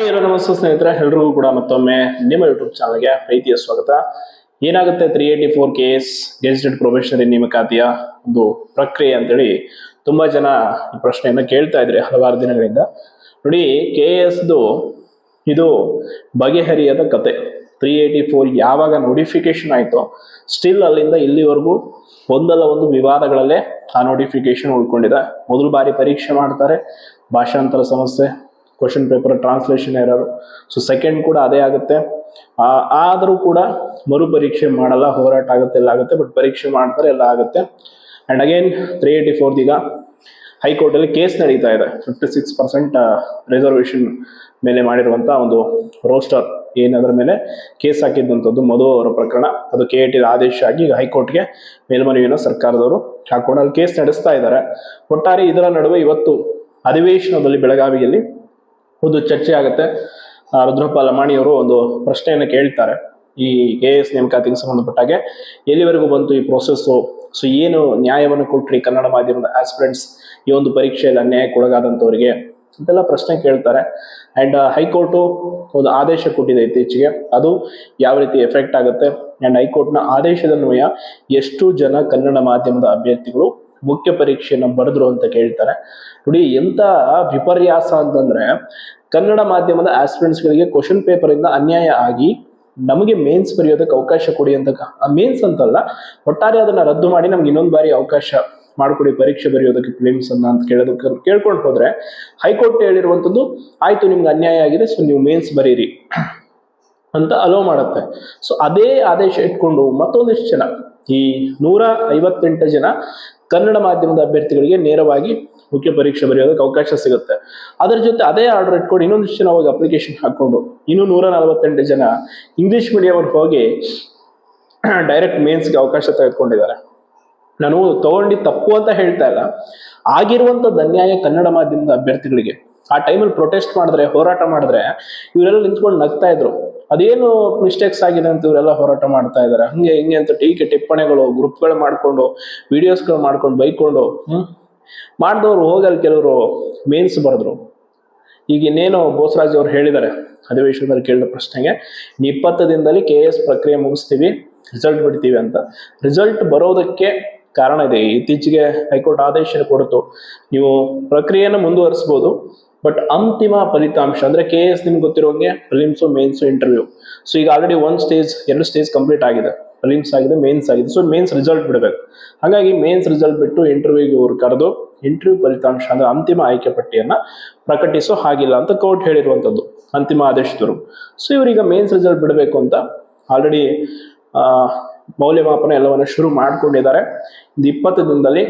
Hi ಎಲ್ಲೋ ನಮಸ್ತೆ ಸ್ನೇಹಿತರೆ, ಎಲ್ರಿಗೂ ಕೂಡ ಮತ್ತೊಮ್ಮೆ ನಿಮ್ಮ ಯೂಟ್ಯೂಬ್ ಚಾನಲ್ಗೆ ಪ್ರೀತಿಯ ಸ್ವಾಗತ. ಏನಾಗುತ್ತೆ 384 KS ಗೆಜೆಟೆಡ್ ಪ್ರೊಬೇಷನರಿ ನೇಮಕಾತಿಯ ಒಂದು ಪ್ರಕ್ರಿಯೆ ಅಂತೇಳಿ ತುಂಬಾ ಜನ ಈ ಪ್ರಶ್ನೆಯನ್ನ ಕೇಳ್ತಾ ಇದ್ರಿ ಹಲವಾರು ದಿನಗಳಿಂದ. ನೋಡಿ, KS ಇದು ಬಗೆಹರಿಯದ ಕತೆ. 384 ಯಾವಾಗ ನೋಟಿಫಿಕೇಶನ್ ಆಯಿತು, ಸ್ಟಿಲ್ ಅಲ್ಲಿಂದ ಇಲ್ಲಿವರೆಗೂ ಒಂದಲ್ಲ ಒಂದು ವಿವಾದಗಳಲ್ಲೇ ಆ ನೋಟಿಫಿಕೇಶನ್ ಉಳ್ಕೊಂಡಿದೆ. ಮೊದಲ ಬಾರಿ ಪರೀಕ್ಷೆ ಮಾಡ್ತಾರೆ, ಭಾಷಾಂತರ ಸಮಸ್ಯೆ, question paper translation error. So second ಕೂಡ ಅದೇ ಆಗುತ್ತೆ. ಆದರೂ ಕೂಡ ಮರು ಪರೀಕ್ಷೆ ಮಾಡಲ್ಲ, ಹೋರಾಟ ಆಗುತ್ತೆ, ಎಲ್ಲ ಆಗುತ್ತೆ, ಬಟ್ ಪರೀಕ್ಷೆ ಮಾಡ್ತಾರೆ, ಎಲ್ಲ ಆಗುತ್ತೆ. ಅಂಡ್ ಅಗೇನ್ 384 ಈಗ ಹೈಕೋರ್ಟಲ್ಲಿ ಕೇಸ್ ನಡೀತಾ ಇದೆ. 56% ರಿಸರ್ವೇಷನ್ ಮೇಲೆ ಮಾಡಿರುವಂಥ ಒಂದು ರೋಸ್ಟರ್ ಏನದರ ಮೇಲೆ ಕೇಸ್ ಹಾಕಿದ್ದಂಥದ್ದು ಮಧು ಅವರ ಪ್ರಕರಣ, ಅದು KAT ಆದೇಶ ಆಗಿ ಈಗ ಹೈಕೋರ್ಟ್ಗೆ ಮೇಲ್ಮನವಿಯನ್ನು ಸರ್ಕಾರದವರು ಹಾಕೊಂಡು ಅಲ್ಲಿ ಕೇಸ್ ನಡೆಸ್ತಾ ಇದ್ದಾರೆ. ಒಟ್ಟಾರೆ ಇದರ ನಡುವೆ ಇವತ್ತು ಅಧಿವೇಶನದಲ್ಲಿ ಬೆಳಗಾವಿಯಲ್ಲಿ ಒಂದು ಚರ್ಚೆ ಆಗುತ್ತೆ. ರುದ್ರಪ್ಪ ಲಮಾಣಿಯವರು ಒಂದು ಪ್ರಶ್ನೆಯನ್ನು ಕೇಳ್ತಾರೆ, ಈ KS ನೇಮಕಾತಿಗೆ ಸಂಬಂಧಪಟ್ಟಾಗೆ ಎಲ್ಲಿವರೆಗೂ ಬಂತು ಈ ಪ್ರೋಸೆಸ್ಸು, ಸೊ ಏನು ನ್ಯಾಯವನ್ನು ಕೊಟ್ರಿ ಕನ್ನಡ ಮಾಧ್ಯಮದ ಆಸ್ಪಿರೆಂಟ್ಸ್ ಈ ಒಂದು ಪರೀಕ್ಷೆಯಲ್ಲಿ ಅನ್ಯಾಯಕ್ಕೆ ಒಳಗಾದಂಥವರಿಗೆ ಅಂತೆಲ್ಲ ಪ್ರಶ್ನೆ ಕೇಳ್ತಾರೆ. ಆ್ಯಂಡ್ ಹೈಕೋರ್ಟು ಒಂದು ಆದೇಶ ಕೊಟ್ಟಿದೆ ಇತ್ತೀಚೆಗೆ, ಅದು ಯಾವ ರೀತಿ ಎಫೆಕ್ಟ್ ಆಗುತ್ತೆ, ಆ್ಯಂಡ್ ಹೈಕೋರ್ಟ್ನ ಆದೇಶದನ್ವಯ ಎಷ್ಟು ಜನ ಕನ್ನಡ ಮಾಧ್ಯಮದ ಅಭ್ಯರ್ಥಿಗಳು ಮುಖ್ಯ ಪರೀಕ್ಷೆಯನ್ನು ಬರೆದ್ರು ಅಂತ ಕೇಳ್ತಾರೆ. ನೋಡಿ, ಎಂತ ವಿಪರ್ಯಾಸ ಅಂತಂದ್ರೆ, ಕನ್ನಡ ಮಾಧ್ಯಮದ ಆಸ್ಪಿರೆಂಟ್ಸ್ಗಳಿಗೆ ಕ್ವಶನ್ ಪೇಪರ್ ಇಂದ ಅನ್ಯಾಯ ಆಗಿ ನಮಗೆ ಮೇನ್ಸ್ ಬರೆಯೋದಕ್ಕೆ ಅವಕಾಶ ಕೊಡಿ ಅಂತ, ಮೇನ್ಸ್ ಅಂತಲ್ಲ, ಒಟ್ಟಾರೆ ಅದನ್ನ ರದ್ದು ಮಾಡಿ ನಮ್ಗೆ ಇನ್ನೊಂದು ಬಾರಿ ಅವಕಾಶ ಮಾಡಿಕೊಡಿ ಪರೀಕ್ಷೆ ಬರೆಯೋದಕ್ಕೆ ಫಿಲಿಮ್ಸ್ ಅನ್ನ ಅಂತ ಕೇಳ್ಕೊಂಡು ಹೋದ್ರೆ ಹೈಕೋರ್ಟ್ ಹೇಳಿರುವಂಥದ್ದು, ಆಯ್ತು ನಿಮ್ಗೆ ಅನ್ಯಾಯ ಆಗಿದೆ, ಸೊ ನೀವು ಮೇನ್ಸ್ ಬರೀರಿ ಅಂತ ಅಲೋ ಮಾಡುತ್ತೆ. ಸೊ ಅದೇ ಆದೇಶ ಇಟ್ಕೊಂಡು ಮತ್ತೊಂದಿಷ್ಟು ಜನ, ಈ 158 ಜನ ಕನ್ನಡ ಮಾಧ್ಯಮದ ಅಭ್ಯರ್ಥಿಗಳಿಗೆ ನೇರವಾಗಿ ಮುಖ್ಯ ಪರೀಕ್ಷೆ ಬರೆಯೋದಕ್ಕೆ ಅವಕಾಶ ಸಿಗುತ್ತೆ. ಅದರ ಜೊತೆ ಅದೇ ಆರ್ಡರ್ ಇಟ್ಕೊಂಡು ಇನ್ನೊಂದಿಷ್ಟು ಜನ ಹೋಗಿ ಅಪ್ಲಿಕೇಶನ್ ಹಾಕೊಂಡು ಇನ್ನೂ 148 ಜನ ಇಂಗ್ಲಿಷ್ ಮೀಡಿಯಂ ಹೋಗಿ ಡೈರೆಕ್ಟ್ ಮೇನ್ಸ್ಗೆ ಅವಕಾಶ ತೆಗೆದುಕೊಂಡಿದ್ದಾರೆ. ನಾನು ತಗೊಂಡಿದ್ದು ತಪ್ಪು ಅಂತ ಹೇಳ್ತಾ ಇಲ್ಲ, ಆಗಿರುವಂಥದ್ದು ಅನ್ಯಾಯ ಕನ್ನಡ ಮಾಧ್ಯಮದ ಅಭ್ಯರ್ಥಿಗಳಿಗೆ. ಆ ಟೈಮಲ್ಲಿ ಪ್ರೊಟೆಸ್ಟ್ ಮಾಡಿದ್ರೆ, ಹೋರಾಟ ಮಾಡಿದ್ರೆ ಇವರೆಲ್ಲ ನಿಂತ್ಕೊಂಡು ನಗ್ತಾ ಇದ್ರು, ಅದೇನು ಮಿಸ್ಟೇಕ್ಸ್ ಆಗಿದೆ ಅಂತ ಇವರೆಲ್ಲ ಹೋರಾಟ ಮಾಡ್ತಾ ಇದ್ದಾರೆ, ಹಂಗೆ ಹಿಂಗೆ ಅಂತ ಟೀಕೆ ಟಿಪ್ಪಣಿಗಳು ಗ್ರೂಪ್ಗಳು ಮಾಡ್ಕೊಂಡು ವಿಡಿಯೋಸ್ಗಳು ಮಾಡ್ಕೊಂಡು ಬೈಕೊಂಡು ಮಾಡಿದವರು ಹೋಗಲ್ಲಿ ಕೆಲವರು ಮೇನ್ಸ್ ಬರೆದ್ರು. ಈಗ ಇನ್ನೇನು ಬೋಸರಾಜ್ ಅವರು ಹೇಳಿದ್ದಾರೆ ಅಧಿವೇಶನದಲ್ಲಿ ಕೇಳಿದ ಪ್ರಶ್ನೆಗೆ, 20 ದಿನದಲ್ಲಿ KS ಪ್ರಕ್ರಿಯೆ ಮುಗಿಸ್ತೀವಿ, ರಿಸಲ್ಟ್ ಬಿಡ್ತೀವಿ ಅಂತ. ರಿಸಲ್ಟ್ ಬರೋದಕ್ಕೆ ಕಾರಣ ಇದೆ, ಇತ್ತೀಚೆಗೆ ಹೈಕೋರ್ಟ್ ಆದೇಶ ಕೊಡ್ತು, ನೀವು ಪ್ರಕ್ರಿಯೆಯನ್ನು ಮುಂದುವರಿಸ್ಬೋದು, ಬಟ್ ಅಂತಿಮ ಫಲಿತಾಂಶ ಅಂದ್ರೆ KS ನಿಮ್ಗೆ ಗೊತ್ತಿರೋಂಗೆ ಪ್ರಿಲಿಮ್ಸು, ಮೇನ್ಸು, ಇಂಟರ್ವ್ಯೂ. ಸೊ ಈಗ ಆಲ್ರೆಡಿ 2 ಸ್ಟೇಜ್ ಕಂಪ್ಲೀಟ್ ಆಗಿದೆ, ಪ್ರಿಲಿಮ್ಸ್ ಆಗಿದೆ, ಮೇನ್ಸ್ ಆಗಿದೆ. ಸೊ ಮೇನ್ಸ್ ರಿಸಲ್ಟ್ ಬಿಡಬೇಕು. ಹಾಗಾಗಿ ಮೇನ್ಸ್ ರಿಸಲ್ಟ್ ಬಿಟ್ಟು ಇಂಟರ್ವ್ಯೂಗೆ ಅವ್ರು ಕರೆದು ಇಂಟರ್ವ್ಯೂ ಫಲಿತಾಂಶ ಅಂದ್ರೆ ಅಂತಿಮ ಆಯ್ಕೆ ಪಟ್ಟಿಯನ್ನ ಪ್ರಕಟಿಸೋ ಹಾಗಿಲ್ಲ ಅಂತ ಕೋರ್ಟ್ ಹೇಳಿರುವಂಥದ್ದು ಅಂತಿಮ ಆದೇಶದವರು. ಸೊ ಇವರೀಗ ಮೇನ್ಸ್ ರಿಸಲ್ಟ್ ಬಿಡಬೇಕು ಅಂತ ಆಲ್ರೆಡಿ ಮೌಲ್ಯಮಾಪನ ಎಲ್ಲವನ್ನ ಶುರು ಮಾಡ್ಕೊಂಡಿದ್ದಾರೆ. 20 ದಿನದಲ್ಲಿ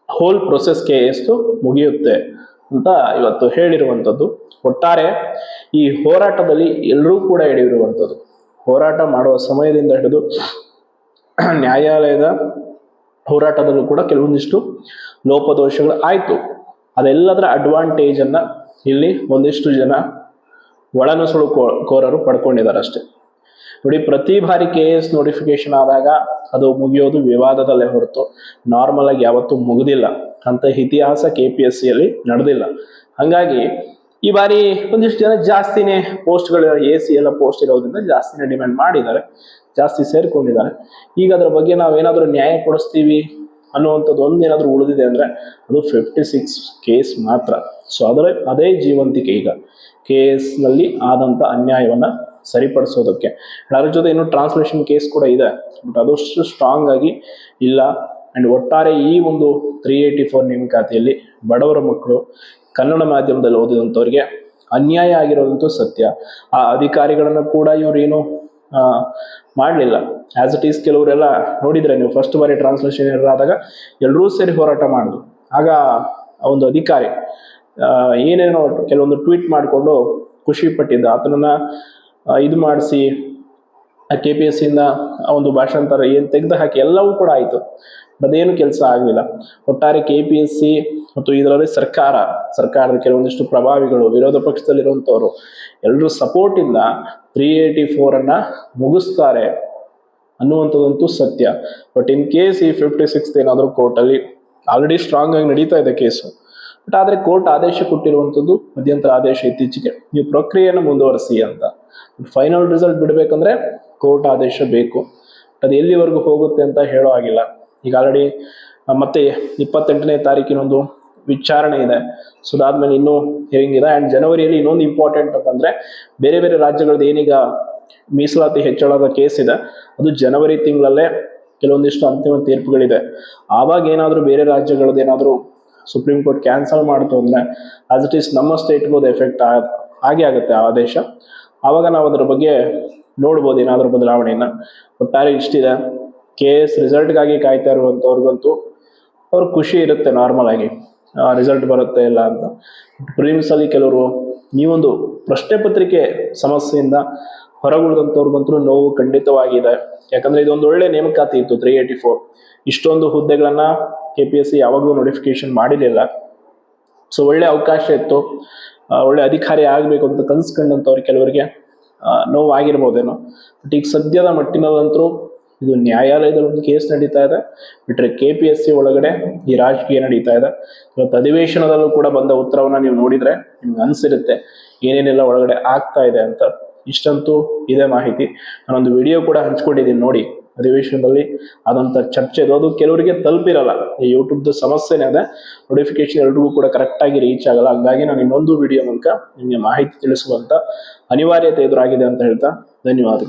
ಹೋಲ್ ಪ್ರೊಸೆಸ್ KS ಮುಗಿಯುತ್ತೆ ಅಂತ ಇವತ್ತು ಹೇಳಿರುವಂಥದ್ದು. ಒಟ್ಟಾರೆ ಈ ಹೋರಾಟದಲ್ಲಿ ಎಲ್ಲರೂ ಕೂಡ ಹಿಡಿದಿರುವಂಥದ್ದು, ಹೋರಾಟ ಮಾಡುವ ಸಮಯದಿಂದ ಹಿಡಿದು ನ್ಯಾಯಾಲಯದ ಹೋರಾಟದಲ್ಲೂ ಕೂಡ ಕೆಲವೊಂದಿಷ್ಟು ಲೋಪದೋಷಗಳು ಆಯಿತು. ಅದೆಲ್ಲದರ ಅಡ್ವಾಂಟೇಜ್ ಅನ್ನ ಇಲ್ಲಿ ಒಂದಿಷ್ಟು ಜನ ಒಳನುಸುಳುಕೋರರು ಪಡ್ಕೊಂಡಿದ್ದಾರೆ ಅಷ್ಟೇ. ನೋಡಿ, ಪ್ರತಿ ಬಾರಿ KS ನೋಟಿಫಿಕೇಶನ್ ಆದಾಗ ಅದು ಮುಗಿಯೋದು ವಿವಾದದಲ್ಲೇ ಹೊರತು ನಾರ್ಮಲ್ ಆಗಿ ಯಾವತ್ತೂ ಮುಗಿದಿಲ್ಲ ಅಂತ ಇತಿಹಾಸ KPSCಯಲ್ಲಿ ನಡೆದಿಲ್ಲ. ಹಾಗಾಗಿ ಈ ಬಾರಿ ಒಂದಿಷ್ಟು ಜನ ಜಾಸ್ತಿನೇ ಪೋಸ್ಟ್ಗಳು, AC ಎಲ್ಲ ಪೋಸ್ಟ್ ಇರೋದ್ರಿಂದ ಜಾಸ್ತಿನೇ ಡಿಮ್ಯಾಂಡ್ ಮಾಡಿದ್ದಾರೆ, ಜಾಸ್ತಿ ಸೇರ್ಕೊಂಡಿದ್ದಾರೆ. ಈಗ ಅದರ ಬಗ್ಗೆ ನಾವೇನಾದ್ರೂ ನ್ಯಾಯ ಕೊಡಿಸ್ತೀವಿ ಅನ್ನುವಂಥದ್ದು ಒಂದೇನಾದ್ರೂ ಉಳಿದಿದೆ ಅಂದ್ರೆ ಅದು 56 ಕೇಸ್ ಮಾತ್ರ. ಸೊ ಅದೇ ಜೀವಂತಿಕೆ ಈಗ KS ನಲ್ಲಿ ಆದಂತ ಅನ್ಯಾಯವನ್ನ ಸರಿಪಡಿಸೋದಕ್ಕೆ. ಅದರ ಜೊತೆ ಇನ್ನು ಟ್ರಾನ್ಸ್ಲೇಷನ್ ಕೇಸ್ ಕೂಡ ಇದೆ, ಬಟ್ ಅದಷ್ಟು ಸ್ಟ್ರಾಂಗ್ ಆಗಿ ಇಲ್ಲ. ಅಂಡ್ ಒಟ್ಟಾರೆ ಈ ಒಂದು 384 ನೇಮಕಾತಿಯಲ್ಲಿ ಬಡವರ ಮಕ್ಕಳು ಕನ್ನಡ ಮಾಧ್ಯಮದಲ್ಲಿ ಓದಿದಂಥವ್ರಿಗೆ ಅನ್ಯಾಯ ಆಗಿರೋದಂತೂ ಸತ್ಯ. ಆ ಅಧಿಕಾರಿಗಳನ್ನ ಕೂಡ ಇವ್ರೇನು ಮಾಡಲಿಲ್ಲ. ಆಸ್ ಇಟ್ ಈಸ್ ಕೆಲವರೆಲ್ಲ ನೋಡಿದ್ರೆ ನೀವು, ಫಸ್ಟ್ ಬಾರಿ ಟ್ರಾನ್ಸ್ಲೇಷನ್ ಆದಾಗ ಎಲ್ಲರೂ ಸೇರಿ ಹೋರಾಟ ಮಾಡಿದ್ರು. ಆಗ ಒಂದು ಅಧಿಕಾರಿ ಏನೇನೋ ಕೆಲವೊಂದು ಟ್ವೀಟ್ ಮಾಡಿಕೊಂಡು ಖುಷಿ ಪಟ್ಟಿದ್ದ, ಆತನನ್ನ ಇದು ಮಾಡಿಸಿ KPSCಯಿಂದ ಒಂದು ಭಾಷಾಂತರ ಏನು ತೆಗೆದು ಹಾಕಿ ಎಲ್ಲವೂ ಕೂಡ ಆಯಿತು, ಅದೇನು ಕೆಲಸ ಆಗಲಿಲ್ಲ. ಒಟ್ಟಾರೆ KPSC ಮತ್ತು ಇದರಲ್ಲಿ ಸರ್ಕಾರದ ಕೆಲವೊಂದಿಷ್ಟು ಪ್ರಭಾವಿಗಳು, ವಿರೋಧ ಪಕ್ಷದಲ್ಲಿರುವಂಥವ್ರು ಎಲ್ಲರೂ ಸಪೋರ್ಟಿಂದ 384 ಮುಗಿಸ್ತಾರೆ ಅನ್ನುವಂಥದ್ದಂತೂ ಸತ್ಯ. ಬಟ್ ಇನ್ ಕೇಸ್ ಈ 56 ಏನಾದರೂ ಕೋರ್ಟಲ್ಲಿ ಆಲ್ರೆಡಿ ಸ್ಟ್ರಾಂಗ್ ಆಗಿ ನಡೀತಾ ಇದೆ ಕೇಸು, ಬಟ್ ಆದ್ರೆ ಕೋರ್ಟ್ ಆದೇಶ ಕೊಟ್ಟಿರುವಂತದ್ದು, ಮಧ್ಯಂತರ ಆದೇಶ ಇತ್ತೀಚೆಗೆ, ನೀವು ಪ್ರಕ್ರಿಯೆಯನ್ನು ಮುಂದುವರಿಸಿ ಅಂತ. ಫೈನಲ್ ರಿಸಲ್ಟ್ ಬಿಡ್ಬೇಕಂದ್ರೆ ಕೋರ್ಟ್ ಆದೇಶ ಬೇಕು. ಅದು ಎಲ್ಲಿವರೆಗೂ ಹೋಗುತ್ತೆ ಅಂತ ಹೇಳೋ ಆಗಿಲ್ಲ. ಈಗ ಆಲ್ರೆಡಿ ಮತ್ತೆ 28ನೇ ತಾರೀಕಿನೊಂದು ವಿಚಾರಣೆ ಇದೆ. ಸೊ ಅದಾದ್ಮೇಲೆ ಇನ್ನೂ ಹಿಯರಿಂಗ್ ಇದೆ. ಅಂಡ್ ಜನವರಿಯಲ್ಲಿ ಇನ್ನೊಂದು ಇಂಪಾರ್ಟೆಂಟ್ ಅಂತಂದ್ರೆ, ಬೇರೆ ಬೇರೆ ರಾಜ್ಯಗಳದ್ದು ಏನೀಗ ಮೀಸಲಾತಿ ಹೆಚ್ಚಳದ ಕೇಸ್ ಇದೆ, ಅದು ಜನವರಿ ತಿಂಗಳಲ್ಲೇ ಕೆಲವೊಂದಿಷ್ಟು ಅಂತಿಮ ತೀರ್ಪುಗಳಿದೆ. ಆವಾಗ ಏನಾದರೂ ಬೇರೆ ರಾಜ್ಯಗಳದ್ದು ಏನಾದರೂ ಸುಪ್ರೀಂ ಕೋರ್ಟ್ ಕ್ಯಾನ್ಸಲ್ ಮಾಡ್ತು ಅಂದ್ರೆ, ಆಸ್ ಇಟ್ ಈಸ್ ನಮ್ಮ ಸ್ಟೇಟ್ಗೂ ಅದು ಎಫೆಕ್ಟ್ ಹಾಗೆ ಆಗುತ್ತೆ ಆ ಆದೇಶ. ಆವಾಗ ನಾವು ಅದರ ಬಗ್ಗೆ ನೋಡ್ಬೋದು ಏನಾದರೂ ಬದಲಾವಣೆಯನ್ನ. ಒಟ್ಟಾರೆ ಇಷ್ಟಿದೆ, ಕೇಸ್ ರಿಸಲ್ಟ್ಗಾಗಿ ಕಾಯ್ತಾ ಇರುವಂಥವ್ರಿಗಂತೂ ಅವ್ರ ಖುಷಿ ಇರುತ್ತೆ ನಾರ್ಮಲ್ ಆಗಿ, ರಿಸಲ್ಟ್ ಬರುತ್ತೆ ಇಲ್ಲ ಅಂತ. ಪ್ರಿಲಿಮ್ಸ್ ಅಲ್ಲಿ ಕೆಲವರು ಈ ಒಂದು ಪ್ರಶ್ನೆ ಪತ್ರಿಕೆ ಸಮಸ್ಯೆಯಿಂದ ಹೊರಗುಳಿದಂಥವ್ರಿಗಂತೂ ನೋವು ಖಂಡಿತವಾಗಿದೆ. ಯಾಕಂದ್ರೆ ಇದೊಂದು ಒಳ್ಳೆ ನೇಮಕಾತಿ ಇತ್ತು 384. ಇಷ್ಟೊಂದು ಹುದ್ದೆಗಳನ್ನ KPSC ಯಾವಾಗಲೂ ನೋಟಿಫಿಕೇಶನ್ ಮಾಡಿರಲಿಲ್ಲ. ಸೊ ಒಳ್ಳೆ ಅವಕಾಶ ಇತ್ತು, ಒಳ್ಳೆ ಅಧಿಕಾರಿ ಆಗಬೇಕು ಅಂತ ಕನ್ಸ್ಕೊಂಡಂಥವ್ರು ಕೆಲವರಿಗೆ ನೋವಾಗಿರ್ಬೋದೇನೋ. ಬಟ್ ಈಗ ಸದ್ಯದ ಮಟ್ಟಿನಲ್ಲಂತರೂ ಇದು ನ್ಯಾಯಾಲಯದಲ್ಲಿ ಒಂದು ಕೇಸ್ ನಡೀತಾ ಇದೆ, ಬಿಟ್ರೆ KPSC ಒಳಗಡೆ ಈ ರಾಜಕೀಯ ನಡೀತಾ ಇದೆ. ಇವತ್ತು ಅಧಿವೇಶನದಲ್ಲೂ ಕೂಡ ಬಂದ ಉತ್ತರವನ್ನ ನೀವು ನೋಡಿದ್ರೆ ನಿಮ್ಗೆ ಅನ್ಸಿರುತ್ತೆ ಏನೇನೆಲ್ಲ ಒಳಗಡೆ ಆಗ್ತಾ ಇದೆ ಅಂತ. ಇಷ್ಟಂತೂ ಇದೇ ಮಾಹಿತಿ. ನಾನೊಂದು ವಿಡಿಯೋ ಕೂಡ ಹಂಚ್ಕೊಂಡಿದ್ದೀನಿ ನೋಡಿ, ಅಧಿವೇಶನದಲ್ಲಿ ಆದಂತ ಚರ್ಚೆ. ಅದು ಕೆಲವರಿಗೆ ತಲುಪಿರಲ್ಲ, ಈ ಯೂಟ್ಯೂಬ್ದು ಸಮಸ್ಯೆನೇ ಅದೇ, ನೋಟಿಫಿಕೇಶನ್ ಎಲ್ರಿಗೂ ಕೂಡ ಕರೆಕ್ಟ್ ಆಗಿ ರೀಚ್ ಆಗಲ್ಲ. ಹಾಗಾಗಿ ನಾನು ಇನ್ನೊಂದು ವಿಡಿಯೋ ಮೂಲಕ ನಿಮಗೆ ಮಾಹಿತಿ ತಿಳಿಸುವಂತ ಅನಿವಾರ್ಯತೆ ಎದುರಾಗಿದೆ ಅಂತ ಹೇಳ್ತಾ ಧನ್ಯವಾದಗಳು.